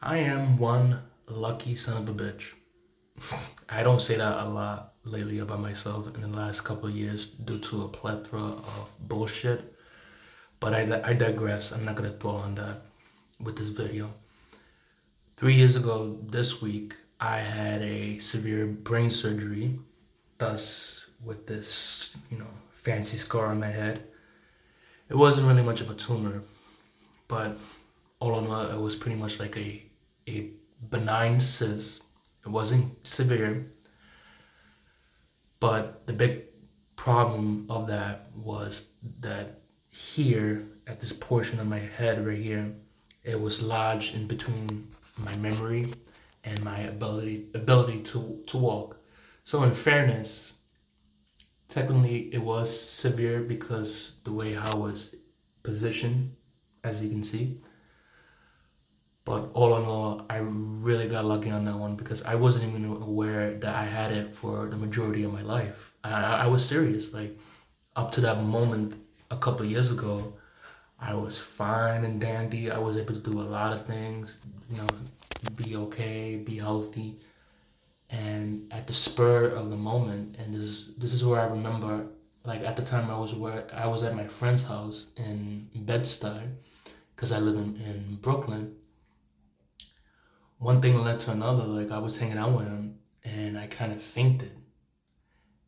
I am one lucky son of a bitch. I don't say that a lot lately about myself in the last couple of years due to a plethora of bullshit. But I digress. I'm not going to dwell on that with this video. 3 years ago this week, I had a severe brain surgery, thus, with this, fancy scar on my head. It wasn't really much of a tumor, but all in all, it was pretty much like a benign cyst. It wasn't severe, but the big problem of that was that here at this portion of my head right here, it was lodged in between my memory and my ability to walk. So in fairness, technically it was severe because the way how I was positioned, as you can see. But all in all, I really got lucky on that one because I wasn't even aware that I had it for the majority of my life. I was serious. Like, up to that moment a couple of years ago, I was fine and dandy. I was able to do a lot of things, you know, be okay, be healthy. And at the spur of the moment, and this is where I remember, like at the time I was at my friend's house in Bed-Stuy, because I live in Brooklyn. One thing led to another. Like I was hanging out with him, and I kind of fainted,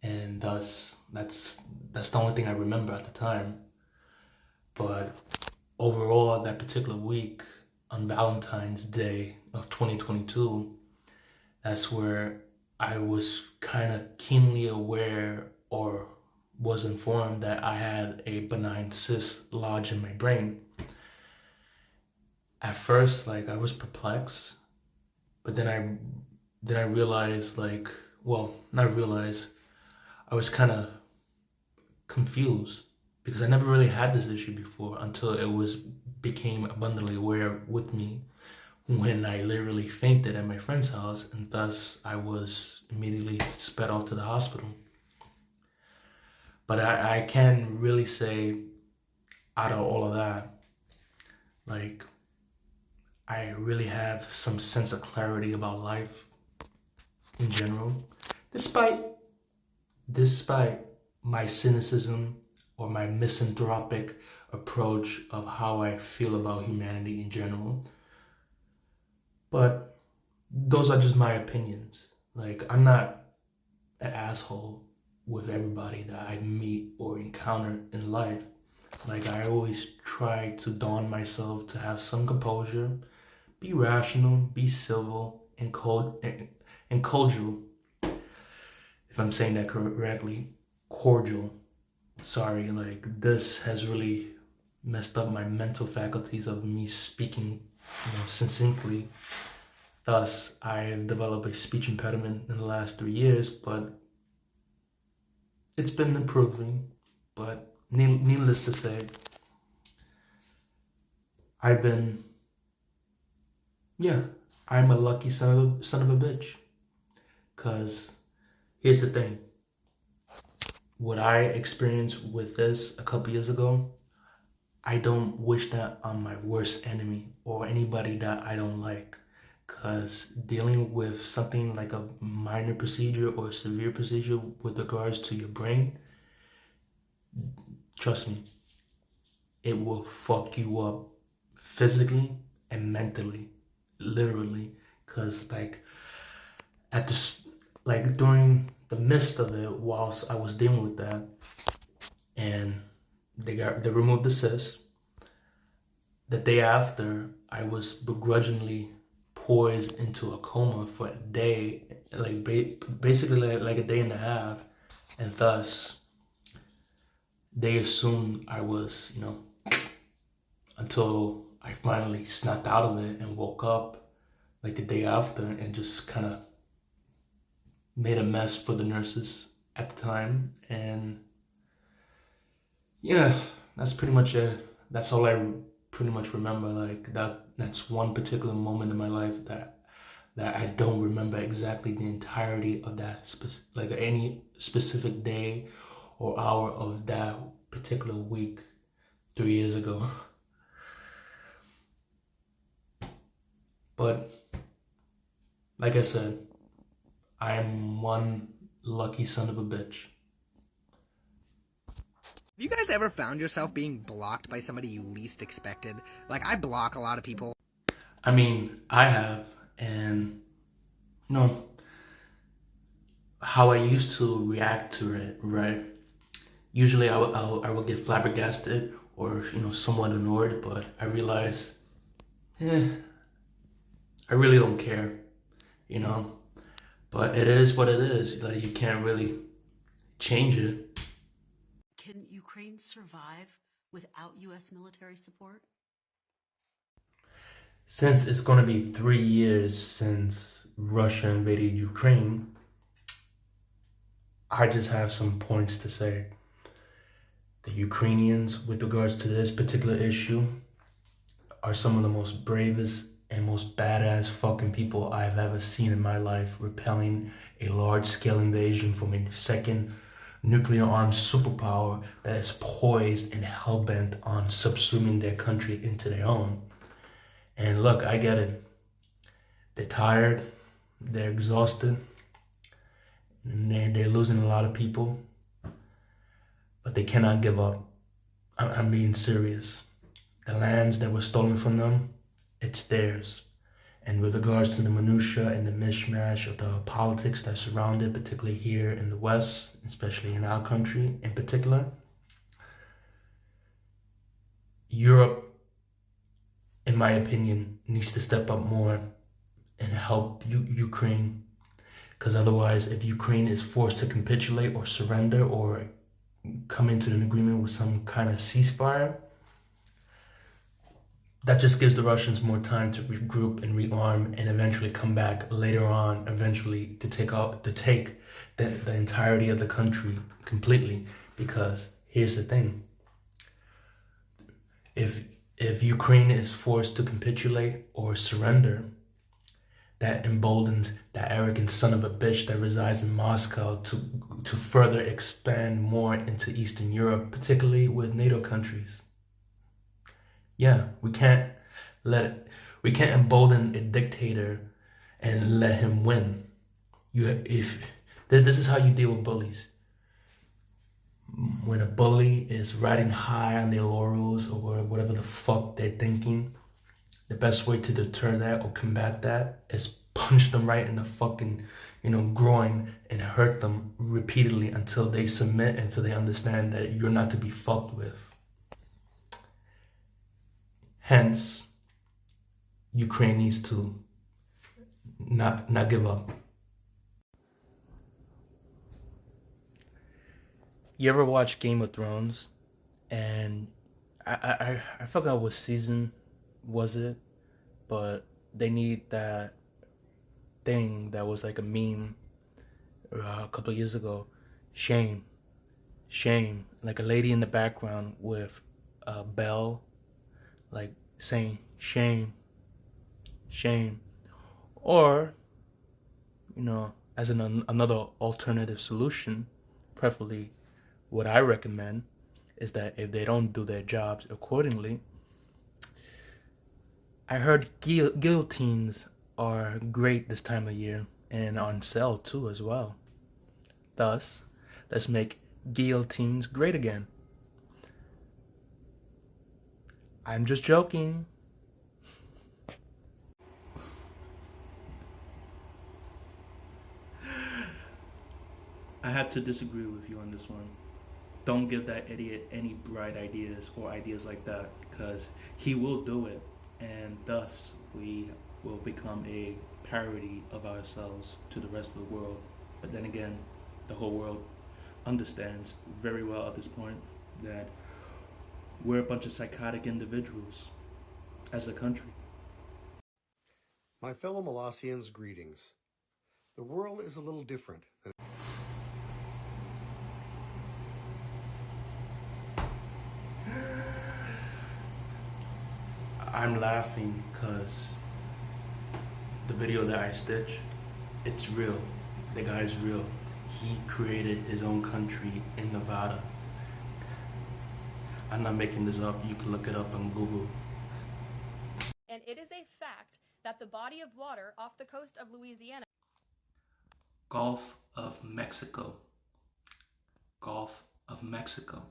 and thus that's the only thing I remember at the time. But overall, that particular week on Valentine's Day of 2022, that's where I was kind of keenly aware or was informed that I had a benign cyst lodged in my brain. At first, like I was perplexed, but then I realized, like, well, not realized, I was kind of confused because I never really had this issue before until it was became abundantly aware with me when I literally fainted at my friend's house, and thus I was immediately sped off to the hospital. But I can really say, out of all of that, like, I really have some sense of clarity about life in general, despite despite my cynicism or my misanthropic approach of how I feel about humanity in general. But those are just my opinions. Like, I'm not an asshole with everybody that I meet or encounter in life. Like, I always try to dawn myself to have some composure, be rational, be civil, and cordial. If I'm saying that correctly, cordial. Sorry, like this has really messed up my mental faculties of me speaking, succinctly. Thus, I've developed a speech impediment in the last 3 years, but it's been improving. But needless to say, I've been, yeah, I'm a lucky son of a bitch. Cause here's the thing: what I experienced with this a couple years ago, I don't wish that on my worst enemy or anybody that I don't like. Because dealing with something like a minor procedure or a severe procedure with regards to your brain, trust me, it will fuck you up physically and mentally, literally. Because, like, at this, like, during the midst of it, whilst I was dealing with that, and they removed the cyst. The day after, I was begrudgingly poised into a coma for a day, like basically like a day and a half, and thus they assumed I was, until I finally snapped out of it and woke up like the day after and just kind of made a mess for the nurses at the time. And yeah, that's pretty much it. That's all I pretty much remember. Like that's one particular moment in my life that I don't remember exactly the entirety of that like any specific day or hour of that particular week 3 years ago. But like I said, I am one lucky son of a bitch. Have you guys ever found yourself being blocked by somebody you least expected? Like, I block a lot of people. I mean, I have, and you know, how I used to react to it, right? Usually I will get flabbergasted or, somewhat annoyed, but I realize, I really don't care, you know? But it is what it is. Like, you can't really change it. Can Ukraine survive without U.S. military support? Since it's going to be 3 years since Russia invaded Ukraine, I just have some points to say. The Ukrainians, with regards to this particular issue, are some of the most bravest and most badass fucking people I've ever seen in my life, repelling a large-scale invasion from a second nuclear-armed superpower that is poised and hell-bent on subsuming their country into their own. And look, I get it. They're tired, they're exhausted, and they're losing a lot of people, but they cannot give up. I'm being serious. The lands that were stolen from them, it's theirs. And with regards to the minutia and the mishmash of the politics that surround it, particularly here in the West, especially in our country in particular, Europe, in my opinion, needs to step up more and help Ukraine. Because otherwise, if Ukraine is forced to capitulate or surrender or come into an agreement with some kind of ceasefire, that just gives the Russians more time to regroup and rearm and eventually come back later on, eventually to take the entirety of the country completely. Because here's the thing. If Ukraine is forced to capitulate or surrender, that emboldens that arrogant son of a bitch that resides in Moscow to further expand more into Eastern Europe, particularly with NATO countries. Yeah, we can't embolden a dictator and let him win. This is how you deal with bullies. When a bully is riding high on their laurels or whatever the fuck they're thinking, the best way to deter that or combat that is punch them right in the fucking, groin and hurt them repeatedly until they submit, until they understand that you're not to be fucked with. Hence, Ukraine needs to not give up. You ever watch Game of Thrones? And I forgot what season was it, but they need that thing that was like a meme a couple of years ago. Shame, shame. Like a lady in the background with a bell, like saying shame, shame. Or, as another alternative solution, preferably what I recommend is that if they don't do their jobs accordingly, I heard guillotines are great this time of year and on sale too as well. Thus, let's make guillotines great again. I'm just joking. I have to disagree with you on this one. Don't give that idiot any bright ideas or ideas like that, because he will do it, and thus we will become a parody of ourselves to the rest of the world. But then again, the whole world understands very well at this point that we're a bunch of psychotic individuals as a country. My fellow Molossians, greetings. The world is a little different than I'm laughing because the video that I stitched, it's real. The guy's real. He created his own country in Nevada. I'm not making this up. You can look it up on Google. And it is a fact that the body of water off the coast of Louisiana. Gulf of Mexico. Gulf of Mexico.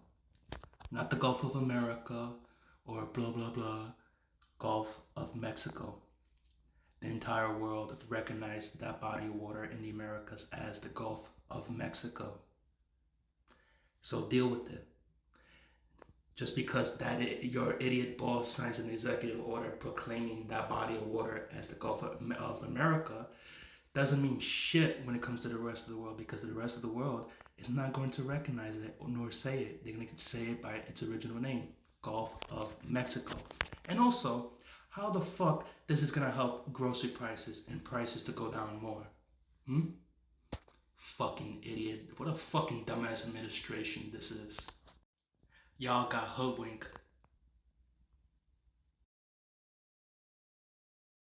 Not the Gulf of America or blah blah blah. Gulf of Mexico. The entire world recognized that body of water in the Americas as the Gulf of Mexico. So deal with it. Just because your idiot boss signs an executive order proclaiming that body of water as the Gulf of America doesn't mean shit when it comes to the rest of the world, because the rest of the world is not going to recognize it nor say it. They're going to say it by its original name, Gulf of Mexico. And also, how the fuck this is going to help grocery prices and prices to go down more? Fucking idiot. What a fucking dumbass administration this is. Y'all got hoodwinked.